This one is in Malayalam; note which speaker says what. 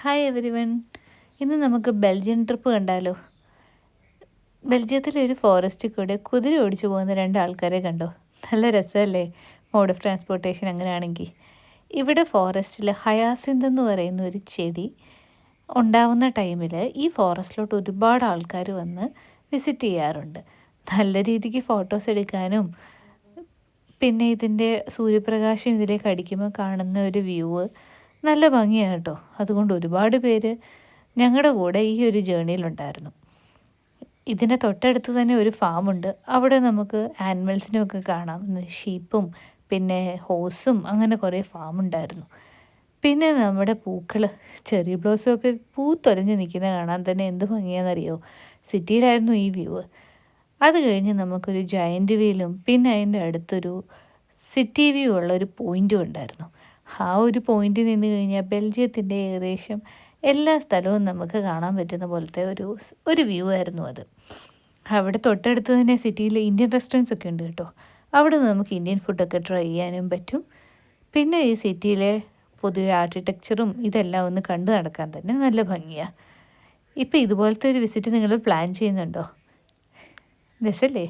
Speaker 1: Hi everyone. ഇന്ന് നമുക്ക് ബെൽജിയം ട്രിപ്പ് കണ്ടാലോ? ബെൽജിയത്തിലെ ഒരു ഫോറസ്റ്റിൽ കൂടെ കുതിര ഓടിച്ചു പോകുന്ന രണ്ട് ആൾക്കാരെ കണ്ടോ? നല്ല രസമല്ലേ മോഡ് ഓഫ് ട്രാൻസ്പോർട്ടേഷൻ അങ്ങനെയാണെങ്കിൽ. ഇവിടെ ഫോറസ്റ്റിൽ ഹയാസിന്ത് എന്ന് പറയുന്ന ഒരു ചെടി ഉണ്ടാവുന്ന ടൈമിൽ ഈ ഫോറസ്റ്റിലോട്ട് ഒരുപാട് ആൾക്കാർ വന്ന് വിസിറ്റ് ചെയ്യാറുണ്ട്. നല്ല രീതിക്ക് ഫോട്ടോസ് എടുക്കാനും പിന്നെ ഇതിൻ്റെ സൂര്യപ്രകാശം ഇതിലേക്ക് അടിക്കുമ്പോൾ കാണുന്ന ഒരു വ്യൂ നല്ല ഭംഗിയാണ് കേട്ടോ. അതുകൊണ്ട് ഒരുപാട് പേര് ഞങ്ങളുടെ കൂടെ ഈ ഒരു ജേണിയിലുണ്ടായിരുന്നു. ഇതിൻ്റെ തൊട്ടടുത്ത് തന്നെ ഒരു ഫാമുണ്ട്. അവിടെ നമുക്ക് ആനിമൽസിനെയൊക്കെ കാണാം. ഷീപ്പും പിന്നെ ഹോഴ്സും അങ്ങനെ കുറേ ഫാമുണ്ടായിരുന്നു. പിന്നെ നമ്മുടെ പൂക്കൾ, ചെറി ബ്ലോസം ഒക്കെ പൂത്തൊലഞ്ഞ് നിൽക്കുന്നത് കാണാൻ തന്നെ എന്ത് ഭംഗിയാണെന്നറിയോ? സിറ്റിയിലായിരുന്നു ഈ വ്യൂ. അത് കഴിഞ്ഞ് നമുക്കൊരു ജയൻറ്റ് വീലും പിന്നെ അതിൻ്റെ അടുത്തൊരു സിറ്റി വ്യൂ ഉള്ള ഒരു പോയിൻറ്റും ഉണ്ടായിരുന്നു. ആ ഒരു പോയിൻറ്റിൽ നിന്ന് കഴിഞ്ഞാൽ ബെൽജിയത്തിൻ്റെ ഏകദേശം എല്ലാ സ്ഥലവും നമുക്ക് കാണാൻ പറ്റുന്ന പോലത്തെ ഒരു വ്യൂ ആയിരുന്നു അത്. അവിടെ തൊട്ടടുത്ത് തന്നെ സിറ്റിയിൽ ഇന്ത്യൻ റെസ്റ്റോറൻറ്റ്സ് ഒക്കെ ഉണ്ട് കേട്ടോ. അവിടെ നമുക്ക് ഇന്ത്യൻ ഫുഡൊക്കെ ട്രൈ ചെയ്യാനും പറ്റും. പിന്നെ ഈ സിറ്റിയിലെ പൊതുവെ ആർക്കിടെക്ചറും ഇതെല്ലാം ഒന്ന് കണ്ടു നടക്കാൻ തന്നെ നല്ല ഭംഗിയാണ്. ഇപ്പം ഇതുപോലത്തെ ഒരു വിസിറ്റ് നിങ്ങൾ പ്ലാൻ ചെയ്യുന്നുണ്ടോ? രസമല്ലേ?